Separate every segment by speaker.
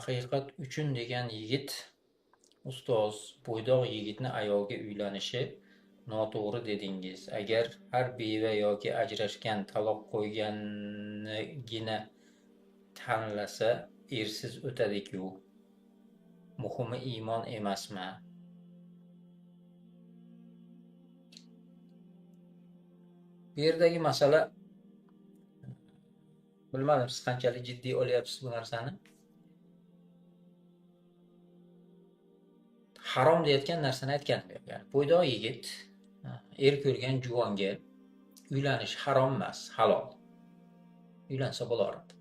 Speaker 1: Haqiqat uchun degan yigit ustoz bo'ydoq yigitni ayolga uylanishi noto'g'ri dedingiz. Agar har beva yoki ajrashgan, taloq qo'yganigina tanlasa, ersiz o'tadi-ku. Muhimi iymon emasmi? Bu yerdagi masala, bilmadim siz qanchalik jiddiy olyapsiz bu narsani. Harom deyotgan narsani aytganim yo'q. Yani bo'ydoq yigit, er ko'rgan juvonga uylanish harom emas, halol. Uylansa bo'lardi.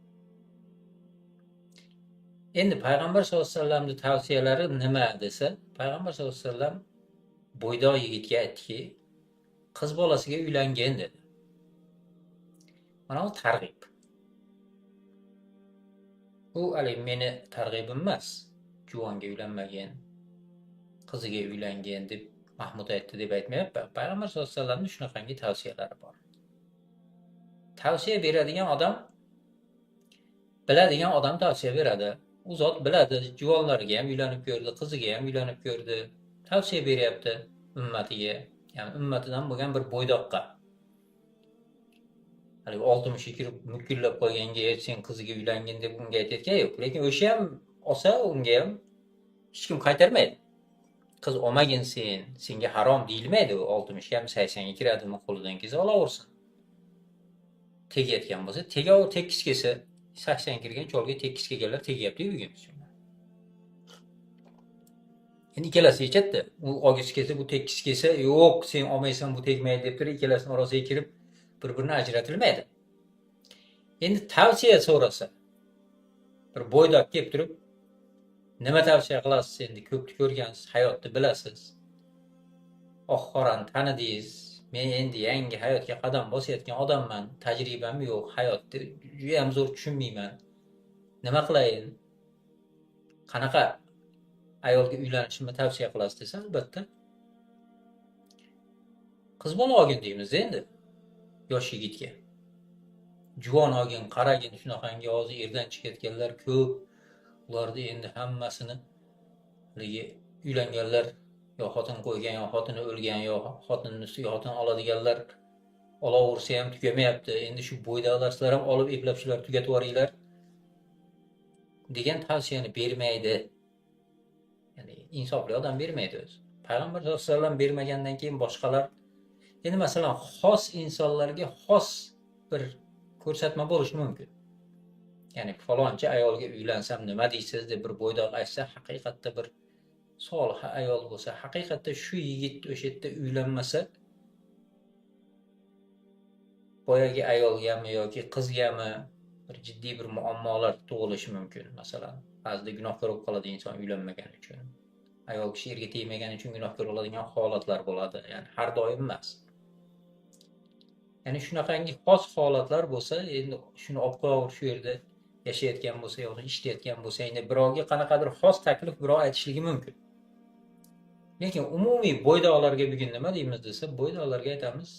Speaker 1: Endi payg'ambar sollallohu alayhi vasallamning tavsiyalari nima desa, payg'ambar sollallohu alayhi vasallam bo'ydoq yigitga aytdiki, qiz bolasiga uylangin dedi. Mana bu targ'ib. Bu meni targ'ibim emas. Juvonga uylanmagin, qiziga uylangin deb Mahmud aytdi deb aytmayapman. Payg'ambar sollallohu alayhi vasallamning shunaqangi tavsiyalari bor. Tavsiya beradigan odam, biladigan odam tavsiya beradi. U zot biladi, juvonlarga ham uylanib ko'rdi, qiziga ham uylanib ko'rdi. Tavsiya beryapti ummatiga, ya'ni ummatidan bo'lgan bir bo'ydoqqa. Hali 60 ga kirib mukillab qolganga sen qiziga uylangin deb unga aytayotgan yo'q. Lekin o'sha ham olsa, unga ham hech kim qaytarmaydi. Qiz olmagin senga harom deyilmaydi. U 60 ga ham 80 ga kiradimi, qo'lidan kelsa olaversin. Tegayotgan bo'lsa, tekis kelsa, 80 kirgan cholga tekis kelganlar tegyapti bugun. Endi ikkalasi yechadi. U olgisi kelsa, bu tekis kelsa, yo'q, sen olmaysan, bu tegmaydi deb turib, ikkalasining orasiga kirib bir-birini ajratilmaydi. Endi tavsiya so'rasa, bir bo'ydoq kelib turib, nima tavsiya qilasiz? Endi ko'pni ko'rgansiz, hayotni bilasiz. Oq-qorani tanidingiz. Men endi yangi hayotga qadam bosayotgan odamman, tajribam yo'q, hayotni juda ham zo'r tushunmayman. Nima qilayin? Qanaqa ayolga uylanishimni tavsiya qilasiz desa, albatta qiz bola olgin deymiz endi yosh yigitga. Juvon olgin, qaragin, shunaqangi hozir erdan chiqayotganlar ko'p. Ularni endi hammasini uylanganlar, yo xotin qo'ygan, yo xotini o'lgan, yo xotinning ustiga xotin oladiganlar olaversa ham tugamayapti. Endi shu bo'ydoqlar sizlar ham olib eplab shular tugatib yuboringlar degan tavsiyani bermaydi. Ya'ni insofli odam bermaydi o'zi. Payg'ambar sollallohu alayhi vasallam bermagandan keyin boshqalar, endi masalan xos insonlarga xos bir ko'rsatma bo'lishi mumkin. Ya'ni falonchi ayolga uylansam nima deysiz deb bir bo'ydoq aytsa, haqiqatda bir solih ayol bo'lsa, haqiqatda shu yigit o'sha yerda uylanmasa, boyagi ayolgami yoki qizgami bir jiddiy bir muammolar tug'ilishi mumkin. Masalan, ba'zida gunohkor bo'lib qoladi inson uylanmagani uchun. Ayol kishi erga tegmagani uchun gunohkor bo'ladigan holatlar bo'ladi. Ya'ni har doim emas. Ya'ni shunaqangi xos holatlar bo'lsa, endi shuni olib qo'yaver, shu yerda yashayotgan bo'lsa yoki ishlayotgan bo'lsa, endi birovga qanaqadir xos taklif birov aytishligi mumkin. Lekin umumiy bo'ydoqlarga bugun nima deymiz desa, bo'ydoqlarga aytamiz,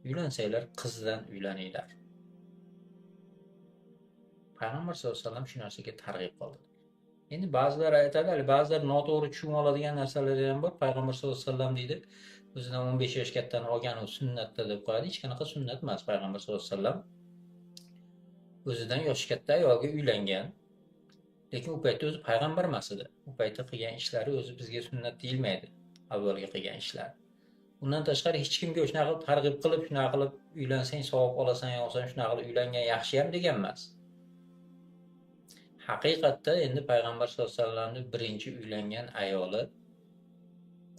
Speaker 1: uylansanglar qizdan uylaninglar. Payg'ambar sollallohu alayhi vasallam shu narsaga targ'ib qildi. Endi ba'zilar aytadi, ba'zilar noto'g'ri tushunib oladigan narsalar ham bor. Payg'ambar sollallohu alayhi vasallam deydi, o'zidan 15 yosh kattani olgani sunnatda deb qo'yadi. Hech qanaqa sunnat emas. Payg'ambar sollallohu alayhi vasallam o'zidan yoshi katta ayolga uylangan. Lekin u paytda o'zi payg'ambar emas edi. U paytda qilgan ishlari o'zi bizga sunnat deyilmaydi. Avvalgi qilgan ishlar. Undan tashqari hech kimga shunaqa qilib targ'ib qilib, shunaqa qilib uylansang savob olasan, yo'qsa shunaqa qilib uylangan yaxshi ham degan emas. Haqiqatda endi payg'ambar sollallohu alayhi vasallamning birinchi uylangan ayoli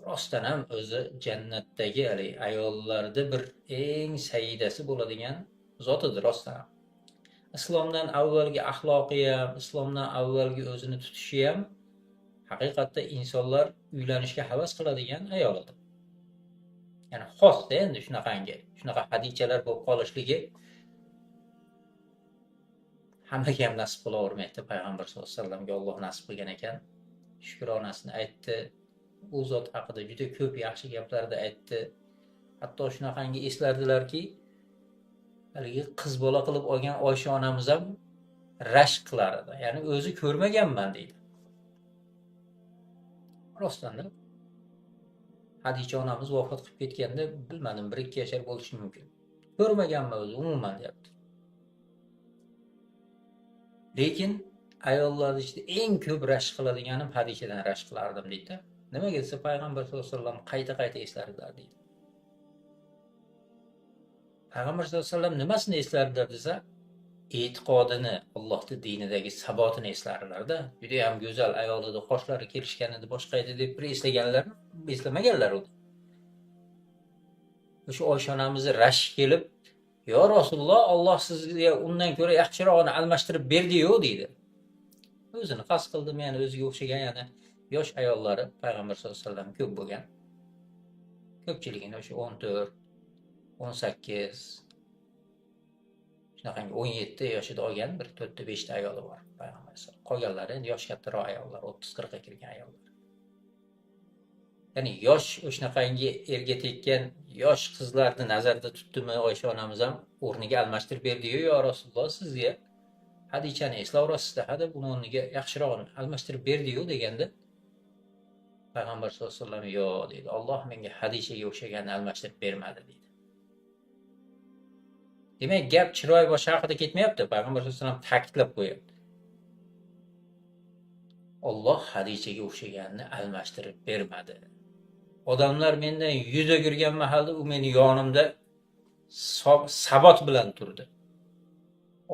Speaker 1: rostdan ham o'zi jannatdagi ayollarda bir eng sayyidasi bo'ladigan zotidir rostdan ham. Islomdan avvalgi axloqi ham, islomdan avvalgi o'zini tutishi ham haqiqatda insonlar uylanishga havas qiladigan ayol edi. Ya'ni xosda endi shunaqa hadichalar bo'lib qolishligi hammaga ham nasib qilavermaydi. Payg'ambar sollallohu alayhi vasallamga Alloh nasib qilgan ekan. Shukronasini aytdi. U zot haqida juda ko'p yaxshi gaplarni aytdi. Hatto shunaqangi eslardilarki, haligi qiz bola qilib olgan Oysha onamiz ham rashk qilar edi. Ya'ni o'zi ko'rmaganman deydi. Rostdan da Hadicha onamiz vafot qilib ketganda bilmadim 1-2 yashar bo'lishi mumkin. Ko'rmaganman o'zi umuman deyapti. Lekin ayollar ichida eng ko'p rashk qiladiganim Hadichadan rashk qilardim deydi. Nimaga desa payg'ambar sollallohu alayhi vasallam qayta eslardilar deydi. Payg'ambar sollallohu alayhi vasallam nimasini eslardilar desa, e'tiqodini, Allohning dinidagi sabotini eslardilar-da. Juda ham go'zal ayol edi, qoshlari kelishgan edi, boshqa edi deb bir eslamaganlar uni. O'sha Oysha onamizni rashk kelib, "Yo Rasululloh, Alloh sizga undan ko'ra yaxshirog'ini almashtirib berdi-yu" deydi. O'zini qasd qildi, ya'ni o'ziga o'xshagan yana yosh ayollari payg'ambar sollallohu alayhi vasallam ko'p bo'lgan. Ko'pchiligini o'sha 14, 18, shunaqangi 17 yoshida olgan, bir 4-5 ta ayoli bor payg'ambar sollallohu. Qolganlari endi yosh kattaroq ayollar, 30-40 ga kirgan ayollar. Ya'ni yosh o'shanaqangi erga tekkan yosh qizlarni nazarda tutdimi Oysha onamiz ham o'rniga almashtirib berdi-yu, "Yo Rasululloh, sizga Hadichani eslavurasizda, deb uni o'rniga yaxshirog'ini almashtirib berdi-yu" deganda payg'ambar sollallohu alayhi vasallam "Yo'q" dedi. "Alloh menga Hadichaga o'xshaganini almashtirib bermadi" dedi. Demak, gap chiroy boshi haqida ketmayapti, payg'ambar sollallohu alayhi vasallam ta'kidlab qo'yapti. Alloh Hadichaga o'xshaganini almashtirib bermadi. Odamlar mendan yuz o'girgan mahalda u meni yonimda sabot bilan turdi.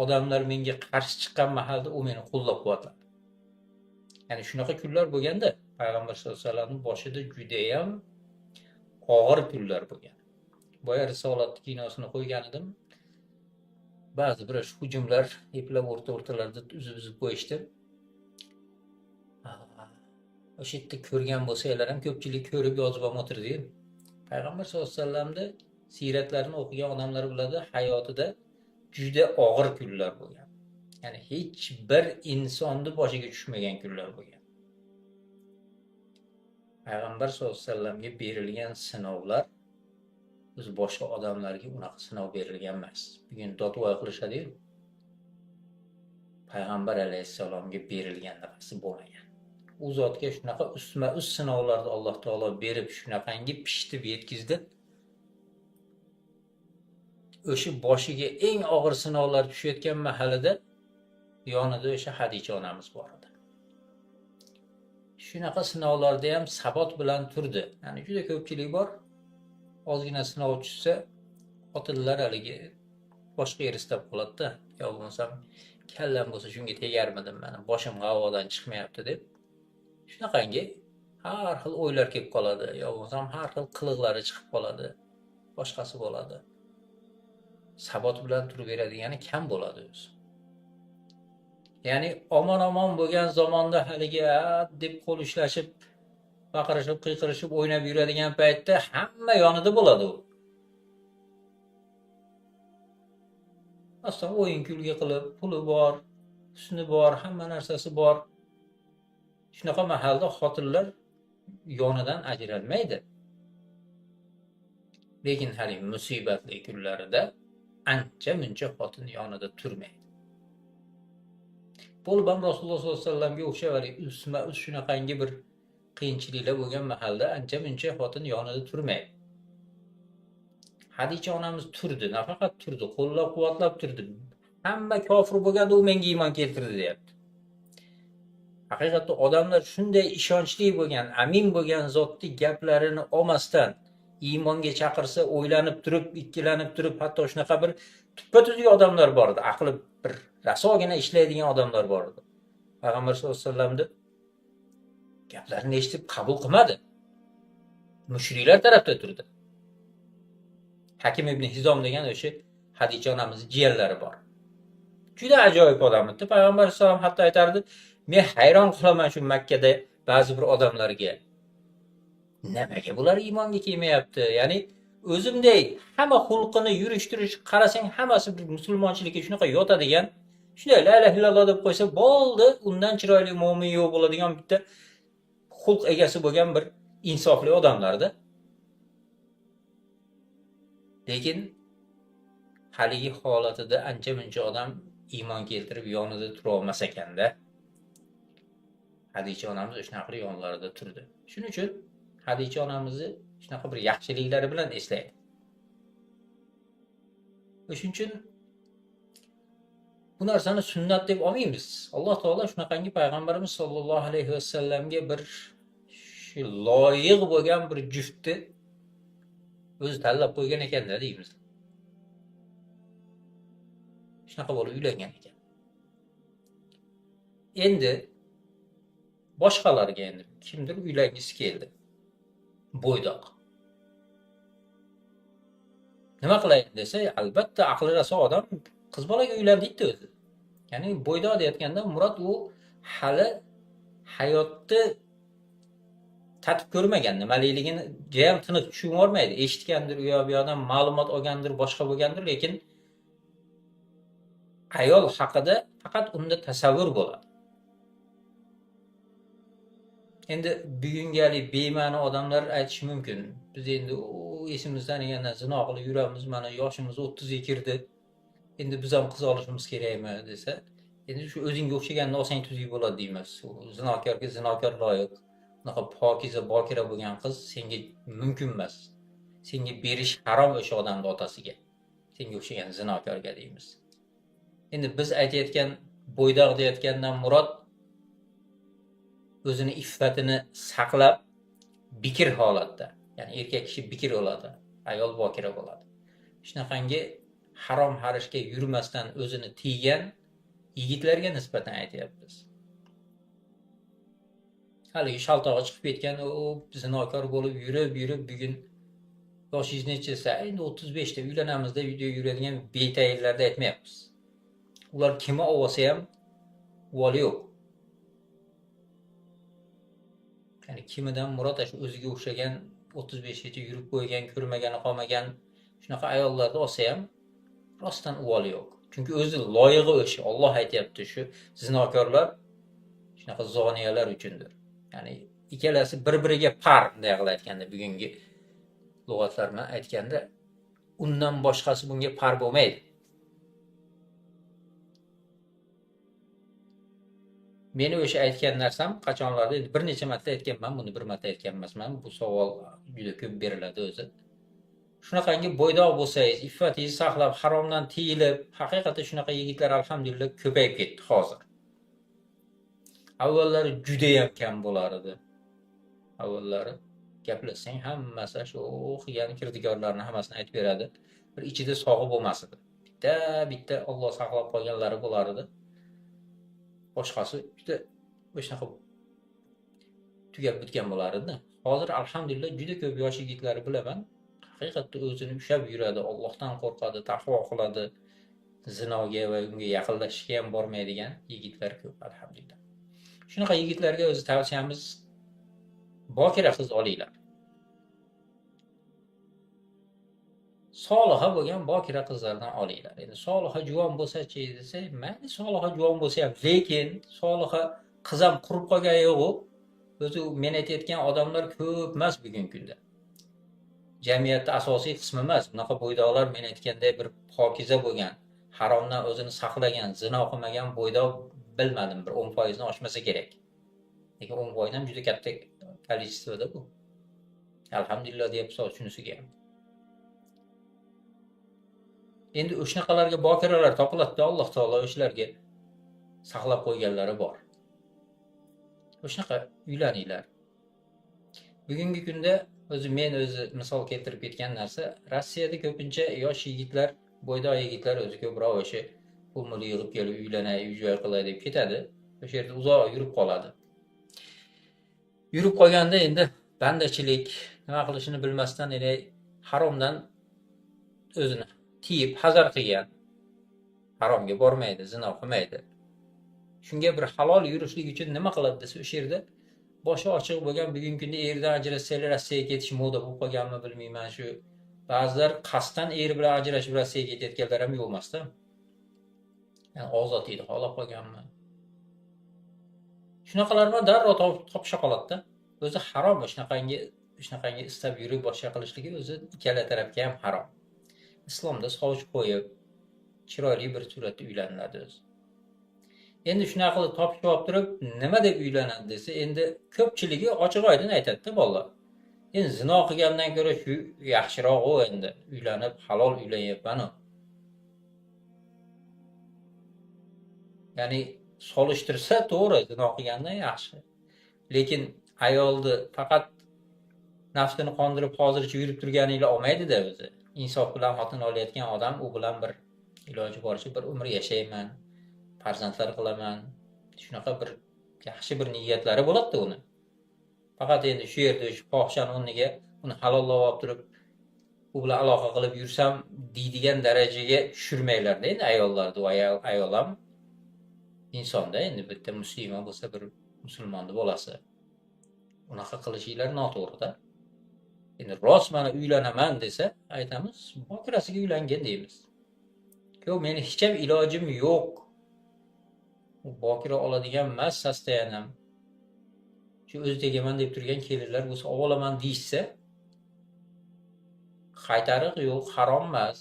Speaker 1: Odamlar menga qarshi chiqqan mahalda u meni qo'llab-quvvatladi. Ya'ni shunaqa kunlar bo'lganda payg'ambar sollallohu alayhi vasallamning boshida juda ham og'ir kunlar bo'lgan. Boya risolat kinosini qo'ygan edim. Ba'zi bir hujumlar eplab o'rtalarida uzib qo'yishdi. O'sha yerda ko'rgan bo'lsanglar ham ko'pchilik ko'rib yozib ham o'tirdi. Payg'ambar sollallohu alayhi vasallamni siyratlarini o'qigan odamlar biladi, hayotida juda og'ir kunlar bo'lgan. Ya'ni hech bir insonni boshiga tushmagan kunlar bo'lgan. Payg'ambar sollallohu alayhi vasallamga berilgan sinovlar biz boshqa odamlarga unaqa sinov berilgan emas. Bugun dotvoy qilishadi-yu. Payg'ambar alayhissalomga berilgan narsa bo'lmagan. U zotga shunaqa ustma-ust sinovlarni Alloh taolo berib, shunaqangi pishitib yetkizdi. O'sha boshiga eng og'ir sinovlar tushayotgan mahalida yonida o'sha Hadicha onamiz bor edi. Shunaqa sinovlarda ham sabot bilan turdi. Ya'ni juda ko'pchilik bor. Ozgina sinov tushsa, xotinlar haligi boshqa yer istab qoladi-da. Yo bo'lmasam kallam bo'lsa shunga tegarmidim meni, boshim g'avodan chiqmayapti deb. Shunaqangi har xil o'ylar kelib qoladi, yo bo'lmasam har xil qiliqlari chiqib qoladi. Boshqasi bo'ladi. Sabot bilan turib beradigan kam bo'ladi o'zi. Ya'ni omon-omon bo'lgan zamonda haligi deb qo'l ushlashib, baqirishib, qiyqirishib, o'ynab yuradigan paytda hamma yonida bo'ladi u. Aslida o'yin kulgi qilib, puli bor, husni bor, hamma narsasi bor. Shunaqa mahalda xotinlar yonidan ajralmaydi. Lekin hali musibatli kunlarida ancha-muncha xotin yonida turmaydi. Bo'lib ham Rasululloh sollallohu alayhi vasallamga o'xshab usma-us shunaqangi bir qiyinchiliklar bo'lgan mahalda ancha-muncha xotin yonida turmaydi. Hadicha onamiz turdi, nafaqat turdi, qo'llab-quvvatlab turdi. Hamma kofir bo'lganda u menga iymon keltirdi deyapti. Haqiqatda odamlar shunday ishonchli bo'lgan, amin bo'lgan zotning gaplarini olmasdan iymonga chaqirsa, o'ylanib turib, ikkilanib turib, hatto shunaqa bir tuppa-tuzuk odamlar bor edi. Aqli bir rasogina ishlaydigan odamlar bor edi. Payg'ambar sollallohu alayhi vasallamning gaplarini eshitib qabul qilmadi. Mushriklar tarafda turdi. Hakim ibn Hizom degan o'sha Hadicha onamizning jiyanlari bor. Juda ajoyib odam edi. Payg'ambar sollallohu alayhi vasallam hatto aytardi, men hayron qolaman shu Makkada ba'zi bir odamlarga. Nimaga bular iymonga kelmayapti? Ya'ni o'zimday hamma xulqini yurish-turish qarasang hammasi bir musulmonchilikka shunaqa yotadigan, shunday la ilaha illalloh deb qo'ysa bo'ldi, undan chiroyli mo'min yo'q bo'ladigan bitta xulq egasi bo'lgan bir insofli odamlarda. Lekin haligi holatida ancha-muncha odam iymon keltirib yonida tura olmas ekanda. Hadicha onamiz shunaqa qilib yonlarida turdi. Shuning uchun Hadicha onamizni shunaqa bir yaxshiliklari bilan eslaydi. O'shuning uchun bu narsani sunnat deb olmaymiz. Alloh taolo shunaqangi payg'ambarimiz sollallohu alayhi vasallamga bir loyiq bo'lgan bir juftni o'zi tanlab qo'ygan ekan-da deymiz. Shunaqa bo'lib uylangan ekan. Endi boshqalarga endi kimdir uylangisi keldi. Bo'ydoq. Nima qilayin desa, albatta aqli raso odam qiz bolaga uylandiydi o'zi. Ya'ni bo'ydoq deyotganda murod u hali hayotni tatib ko'rmagan, nimaligini jam tiniq tushunib olmaydi. Eshitgandir, u yoqdan ma'lumot olgandir, boshqa bo'lgandir, lekin ayol haqida faqat unda tasavvur bo'ladi. Endi bugungalik bema'ni odamlar aytishi mumkin. Biz endi esimizdan kelgandan zino qilib yuramiz, mana yoshimiz 30 ga kirdi. Endi biz ham qiz olishimiz kerakmi desa, endi shu o'zingga o'xshaganni olsang tuzuk bo'ladi deymiz. Zinokorga zinokor loyiq. Bunaqa pokiza, bokira bo'lgan qiz senga mumkin emas. Senga berish harom o'sha odamning otasiga. Senga o'xshagan zinokorga deymiz. Endi biz aytayotgan bo'ydoq deyotgandan murod o'zini iffatini saqlab bikir holatda, ya'ni erkak kishi bikir bo'ladi, ayol bokira bo'ladi. Shunaqangi harom harishga yurmasdan o'zini tiygan yigitlarga nisbatan aytyapmiz. Haligi shaltog'i chiqib ketgan, u zinokor bo'lib yurib bugun yoshingiz necha desa, endi 35 da uylanamiz deb video yuradigan betayinlarda aytmayapmiz. Ular kimni olsa ham uvoli yo'q. Ya'ni kimidan murod shu o'ziga o'xshagan 35 gacha yurib qo'ygan, ko'rmagani qolmagan shunaqa ayollarni olsa ham rostdan uvoli yo'q. Chunki o'zi loyig'i o'sha. Alloh aytayapti, shu zinokorlar shunaqa zoniyalar uchundir. Ya'ni ikkalasi bir-biriga par deya aytganda, bugungi lug'atlar bilan aytganda, undan boshqasi bunga par bo'lmaydi. Meni o'sha aytgan narsam qachonlarda bir necha marta aytganman, buni bir marta aytgan emasman. Bu savol juda ko'p beriladi o'zi. Shunaqangi bo'ydoq bo'lsangiz, iffatingizni saqlab, haromdan tiyilib, haqiqatda shunaqa yigitlar alhamdulillah ko'payib ketdi hozir. Avvallari juda ham kam bo'lar edi. Avvallari gaplashsang hammasi shu o'qigan kirdikorlarni hammasini aytib beradi. Bir ichida sog'i bo'lmas edi. Bitta Alloh saqlab qolganlari bo'lar edi. Boshqasi juda o'shanaqa tugab bitgan bo'lar edi. Hozir alhamdulillah juda ko'p yosh yigitlar bilaman. Haqiqatda o'zini ushlab yuradi, Allohdan qo'rqadi, taqvo qiladi, zinoga va unga yaqinlashishga ham bormaydigan yigitlar ko'p alhamdulillah. Shunaqa yigitlarga o'zi tavsiyamiz, bokira qiz olinglar. Soliha bo'lgan bokira qizlardan olinglar. Endi soliha juvon bo'lsa-chi desa, mayli soliha juvon bo'lsa ham, lekin soliha qiz ham qurib qolgani yo'q. O'zi men aytayotgan odamlar ko'p emas bugungi kunda. Jamiyatda asosiy qismi emas. Bunaqa bo'ydoqlar men aytganday bir pokiza bo'lgan, haromdan o'zini saqlagan, zino qilmagan bo'ydoq bilmadim, bir 10% dan oshmasa kerak. Lekin 10% ham juda katta kolичествоda bu. Alhamdulillah deyapsiz shunisiga ham. Endi o'shanaqalarga bokiralar topiladida Alloh taolo o'shalarga saqlab qo'yganlari bor. O'shanaqa uylaninglar. Bugungi kunda men misol keltirib ketgan narsa, Rossiyada ko'pincha yosh yigitlar, bo'ydoq yigitlar o'zi ko'proq o'sha pul yig'ib kelib uylanay, uy-joy qilay deb ketadi. O'sha yerda uzoq yurib qoladi. Yurib qolganda endi bandachilik, nima qilishini bilmasdan haromdan o'zini tiyib hazar qilgan, haromga bormaydi, zino qilmaydi. Shunga bir halol yurishlik uchun nima qiladi desa, o'sha yerda boshi ochiq bo'lgan, bugungi kunda erdan ajrashsalar Rossiyaga ketish moda bo'lib qolganmi bilmayman. Shu ba'zilar qasddan er bilan ajrashib Rossiyaga ketayotganlar ham yo'q emasda. Yani ozodlikni xohlab qolganmi? Shunaqalar bor, darrov topisha qoladida. O'zi harom shunaqangi istab yurib boshqa qilishligi o'zi ikkala tarafga ham harom. Islomda sovchi qo'yib, chiroyli bir suratda uylaniladi o'zi. Endi shunaqa qilib topishib olib turib, nima deb uylanadi desa, endi ko'pchiligi ochiq-oydin aytadi-da bolalar. Endi zino qilgandan ko'ra shu yaxshiroq endi. Uylanib, halol uylanyapman-ku. Ya'ni solishtirsa to'g'ri, zino qilgandan yaxshi. Lekin ayolni faqat nafsini qondirib hozircha yurib turganinglar olmaydi-da o'zi. Insof bilan xotin olayotgan odam u bilan bir iloji boricha bir umr yashayman, farzandlar qilaman. Shunaqa bir yaxshi bir niyatlari bo'ladi-da uni. Faqat endi shu yerda shu fohishani o'rniga uni halollab olib turib, u bilan aloqa qilib yursam deydigan darajaga tushirmanglar-da endi ayollarni. Ayol ham insonda, endi bitta musulmon bo'lsa, bir musulmonni bolasi. Unaqa qilishinglar noto'g'ri-da. Endi rost mana uylanaman desa, aytamiz, bokirasiga uylangan deymiz. Yo'q, meni hech ham ilojim yo'q. Bokira oladigan emas sostoyanim. Shu o'zi tegaman deb turgan kelinlar bo'lsa, olaman deyishsa, qaytariq yo'q, harom emas.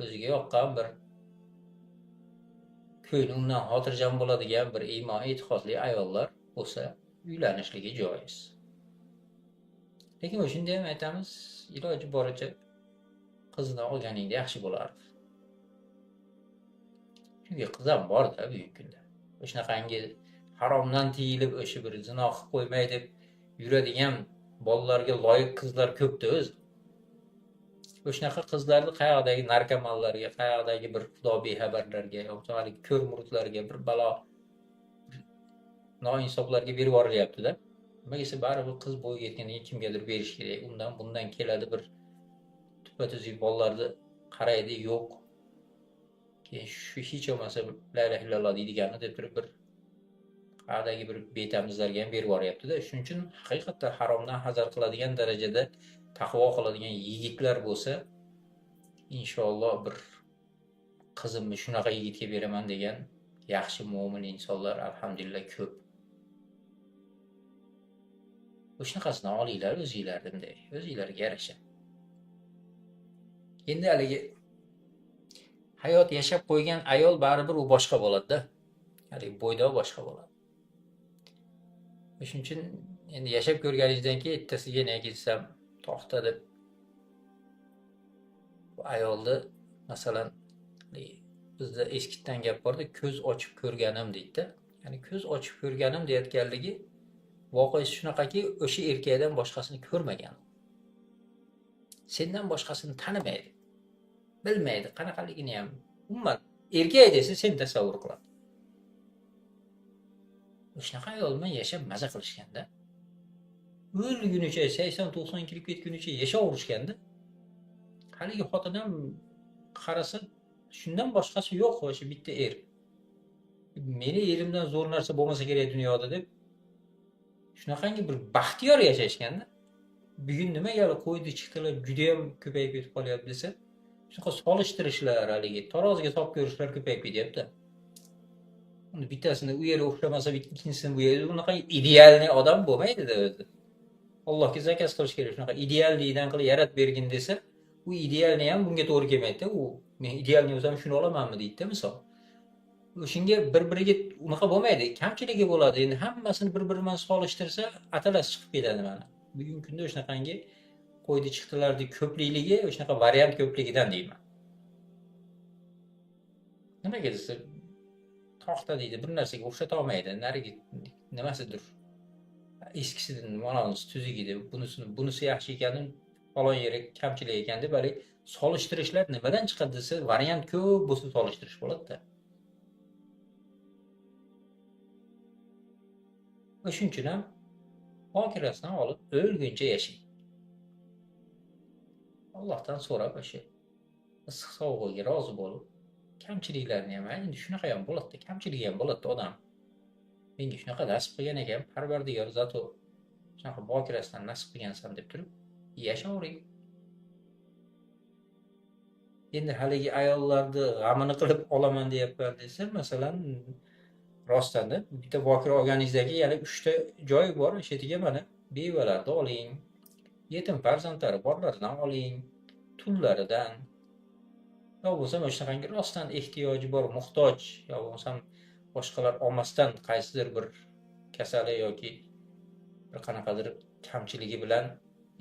Speaker 1: O'ziga yoqqan bir ko'ngli undan xotirjam bo'ladigan bir iymon e'tiqodli ayollar bo'lsa, uylanishligi joiz. Lekin o'shanda ham aytamiz, iloji boricha qizni olganingda yaxshi bo'lardi. Chunki qiz ham bor-da bugungi kunda. O'shanaqangi haromdan tiyilib o'sha bir zino qilib qo'ymay deb yuradigan bolalarga loyiq qizlar ko'p-da o'zi. O'shanaqa qizlarni qayoqdagi narkomanlarga, qayoqdagi bir xudo bexabarlarga, yoki ko'r muridlarga bir balo noinsoflarga berib yuborilyapti-da. Nima desa baribir qiz bo'yi yetgandan keyin kimgadir berish kerak. Undan bundan keladi bir tuppa-tuzuk bolalarni qaraydi, yo'q. Keyin shu hech bo'lmasa la ilaha illalloh deydiganini deb turib bir qayoqdagi bir betamizlarga ham berib yuboryapti-da. Shuning uchun haqiqatdan haromdan hazar qiladigan darajada taqvo qiladigan yigitlar bo'lsa, inshaalloh bir qizimni shunaqa yigitga beraman degan yaxshi mo'min insonlar alhamdulillah ko'p. O'shanaqasini olinglar o'zinglardan, o'zinglarga yarasha. Endi haligi hayot yashab qo'ygan ayol baribir u boshqa bo'ladi-da. Haligi bo'yda boshqa bo'ladi. Shuning uchun endi yashab ko'rganingizdan keyin ertasiga yana kelsam to'xta deb bu ayolni masalan bizda eskitdan gap borda, ko'z ochib ko'rganim deydi-da. Ya'ni ko'z ochib ko'rganim deyotganligi voqeasi shunaqaki, o'sha erkakdan boshqasini ko'rmagan. Sendan boshqasini tanimaydi. Bilmaydi, qanaqaligini ham. Umuman erkak desa sen tasavvur qiladi. O'shanaqa ayol bilan yashab maza qilishganda, o'lgunicha 80-90 kirib ketgunicha yashayverishganda, haligi xotin ham qarasa, shundan boshqasi yo'q, o'sha bitta er. Meni erimdan zo'r narsa bo'lmasa kerak dunyoda deb shunaqangi bir baxtiyor yashashganda, bugun nimaga qo'ydi chiqdilar juda ham ko'payib ketib qolyapti desa, shunaqa solishtirishlar, haligi taroziga solib ko'rishlar ko'payib ketyapti. Uni bittasini u yeri o'xshamasa, ikkinchisini bu yeri, unaqa idealni odam bo'lmaydi-da o'zi. Allohga zakaz qilish kerak. Shunaqa ideallikdan qilib yaratib bergin desa, u idealni ham bunga to'g'ri kelmaydi-da. U men idealni o'zim shuni olamanmi deydi-da misol. O'shunga bir-biriga unaqa bo'lmaydi, kamchiligi bo'ladi. Endi hammasini bir-biri bilan solishtirsa, atalas chiqib ketadi mana. Bugungi kunda o'shanaqangi qo'ydi chiqdilarning ko'plikligi, o'shanaqa variant ko'pligidan deyman. Nimaga desa, to'xta deydi, bir narsaga o'xshata olmaydi. Narigi nimasidir. Eskisidan manonisi tuzuk edi, bunisi yaxshi ekan, falon yeri kamchilik ekan deb hali solishtirishlar nimadan chiqadi desa, variant ko'p bo'lsa solishtirish bo'ladi-da. Shuning uchun ham bokirasidan olib o'lguncha yashang. Allohdan so'rab o'sha issiq sovug'iga rozi bo'lib, kamchiliklarni ham, endi shunaqa ham bo'ladi, kamchiligi ham bo'ladi odam. Menga shunaqa nasib qilgan ekan, Parvardigor zato shunaqa bokirasidan nasib qilgansan deb turib, yashayvering. Endi haligi ayollarni g'amini qilib olaman deyapman desa, masalan, rostanda bitta bokira olganingizdagi yana 3 ta joy bor, o'sha yerga mana bevalarni oling, yetim farzandlari borlardan oling, tullaridan, yo bo'lsam o'shanaqangi rostdan ehtiyoji bor, muhtoj, yo bo'lsam boshqalar olmasdan qaysidir bir kasali yoki bir qanaqadir kamchiligi bilan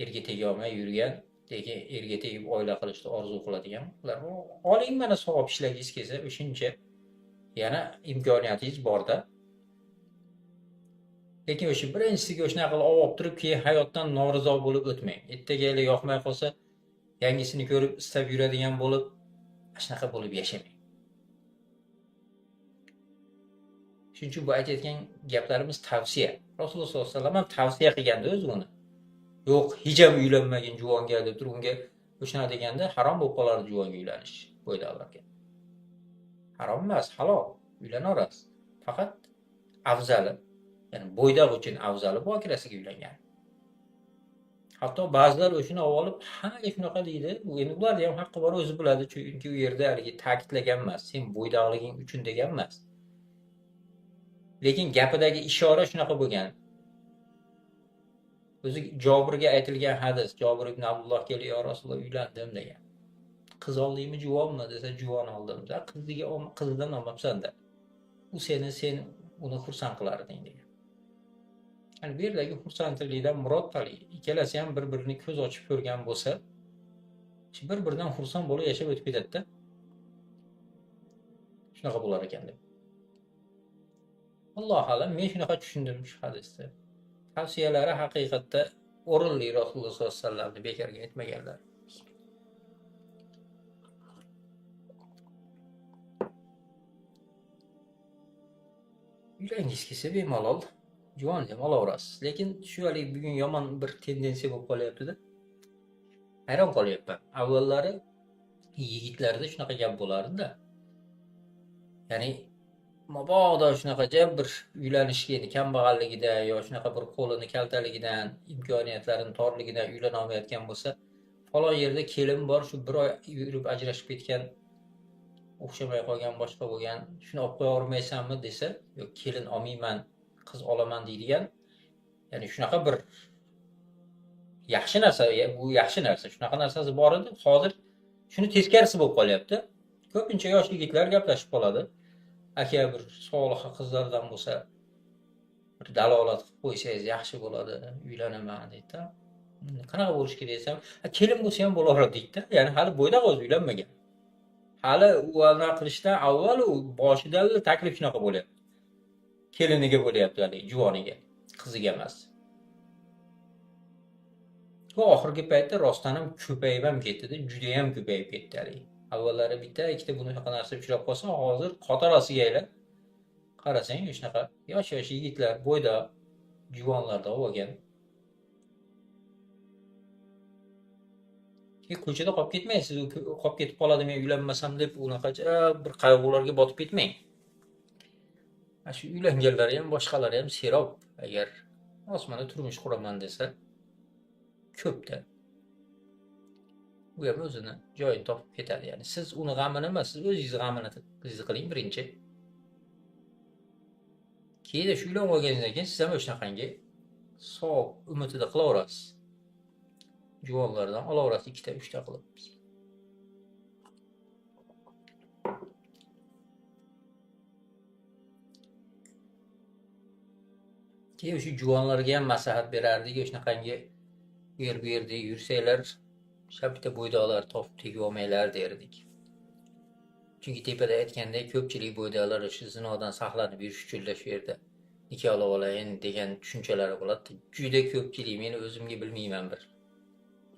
Speaker 1: erga tega olmay yurgan, lekin erga tegib oila qilishni orzu qiladigan ular oling mana savob ishlagingiz kelsa o'shuncha yana imkoniyatingiz borda. Lekin o'sha birinchisiga shunaqa qilib olib turib, keyin hayotdan norizo bo'lib o'tmang. Ertagaga yoqmay qolsa, yangisini ko'rib istab yuradigan bo'lib, shunaqa bo'lib yashamang. Shuning uchun bu aytayotgan gaplarimiz tavsiya. Rasululloh sollallohu alayhi vasallam ham tavsiya qilganda o'zi buni. Yo'q, hech ham uylanmagin juvonga deb turib unga o'shana deganda harom bo'lib qolardi juvonga uylanish bo'ydoqlarga. Harom emas, halol, uylanaverasiz. Faqat afzali, ya'ni bo'ydoq uchun afzali bokirasiga uylangan. Hatto ba'zilar o'shini olib, hammaga shunaqa deydi. Endi ularda ham haqqi bor, o'zi biladi, chunki u yerda haligi ta'kidlagan emas, sen bo'ydoqliging uchun degan emas. Lekin gapidagi ishora shunaqa bo'lgan. O'zi Jobirga aytilgan hadis, Jobir ibn Abdulloh kelib, "Ya Rasululloh, uylandim" degan. Qiz oldingmi, juvonmi desa, "Juvon oldim." Da qizidan olmabsan-da. U sen uni xursand qilarding degan. Yani bu yerdagi xursandchilikdan murod tali. Ikkalasi ham bir-birini ko'z ochib ko'rgan bo'lsa, bir-biridan xursand bo'lib yashab o'tib ketadi-da. Shunaqa bo'lar ekan deb. Allohu alam, men shunaqa tushundim shu hadisni. Tavsiyalari haqiqatda o'rinli, Rasululloh sollallohu alayhi vasallamni bekorga aytmaganlar. Uylangiz kelsa bemalol juvon ham olaverasiz. Lekin shu hali bugun yomon bir tendensiya bo'lib qolyapti-da. Hayron qolyapman. Avvallari yigitlarda shunaqa gap bo'lardi-da. Ya'ni mabodo shunaqa bir uylanishga, kambag'alligida yo shunaqa bir qo'lini kaltaligidan, imkoniyatlarini torligidan uylana olmayotgan bo'lsa, falon yerda kelin bor, shu bir oy yurib ajrashib ketgan, o'xshamay qolgan, boshqa bo'lgan, shuni olib qo'ya olmaysanmi desa, yo'q, kelin olmayman, qiz olaman deydigan. Ya'ni shunaqa bir yaxshi narsa, bu yaxshi narsa. Shunaqa narsasi bor edi. Hozir shuni teskarisi bo'lib qolyapti. Ko'pincha yosh yigitlar gaplashib qoladi. Aka, bir solih qizlardan bo'lsa, bir dalolat qilib qo'ysangiz yaxshi bo'ladi, uylanaman deydi-da. Qanaqa bo'lish kerak desam, kelin bo'lsa ham bo'laveradi deydi-da. Ya'ni hali bo'ydoq o'zi uylanmagan. Hali u anaqa qilishdan avval u boshidan taklif shunaqa bo'lyapti. Keliniga bo'lyapti, ya'ni juvoniga, qiziga emas. Bu oxirgi paytda rostdan ham ko'payib ham ketdi-da, juda ham ko'payib ketdi hali. Avvallari bitta, ikkita bunaqa narsa uchrab qolsa, hozir qatorasiga aylab qarasang, shunaqa yosh yigitlar, bo'yda juvonlarda olgan. Ko'chada qolib ketmaysiz, qolib ketib qoladi, men uylanmasam deb unaqacha bir qayg'ularga botib ketmang. Shu uylanganlar ham, boshqalari ham serob. Agar osmonda turmush quraman desa, ko'pda. Bu ham o'zini joyini topib ketadi. Ya'ni siz uni g'amini emas, siz o'zingiz g'amini qiling birinchi. Keyin shu uylanib olganingizdan keyin siz ham o'shanaqangi savob umidida qilaverasiz. Juvonlardan olaverasiz, ikkita, uchta qilib. Keyin shu juvonlarga ham maslahat berardik, shunaqangi bu yerda yursanglar, bitta bo'ydoqlar topib tegib olmanglar derdik. Chunki tepada aytgandek, ko'pchilik bo'ydoqlar shu zinodan saqlanib yurish uchun shu yerda nikoh olib olayin degan tushunchalar bo'ladi. Juda ko'pchilik, meni o'zimga bilmayman, bir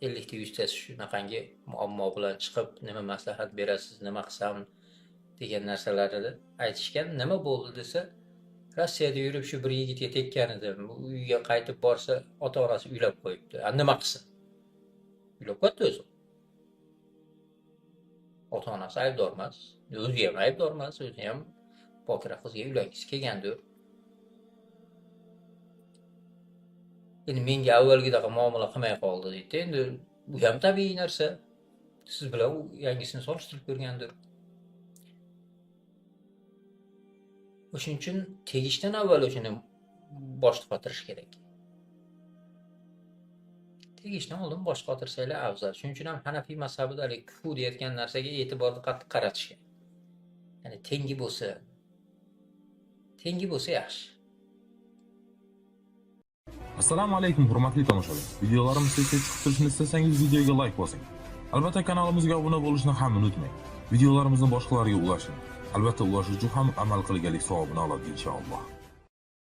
Speaker 1: 50 ta 100 ta shunaqangi muammo bilan chiqib, nima maslahat berasiz, nima qilsam degan narsalarni aytishgan. Nima bo'ldi desa, Rossiyada yurib shu bir yigitga tekkan edim. Uyga qaytib borsa, ota-onasi uylab qo'yibdi. Nima qilsin? Uylab qo'ydi o'zi. Ota-onasi aybdor emas, o'zi ham aybdor emas, o'zi ham bokira qizga uylangisi kelgandir. Endi menga avvalgidaqa muomala qilmay qoldi deydi. Endi bu ham tabiiy narsa. Siz bilan u yangisini solishtirib ko'rgandir. O'shuning uchun tegishdan avval o'shani bosh qotirish kerak. Tegishdan oldin bosh qotirsanglar afzal. Shuning uchun ham Hanafiy mazhabida kufu deyotgan narsaga e'tiborni qattiq qaratishgan. Ya'ni tengi bo'lsa, tengi bo'lsa yaxshi.
Speaker 2: Assalomu alaykum hurmatli tomoshabin. Videolarimiz tezda chiqib turishini istasangiz videoga like bosing. Albatta kanalimizga obuna bo'lishni ham unutmang. Videolarimizni boshqalarga ulashing. Albatta ulash uchun ham amal qilganlik savobini oladi inshaalloh.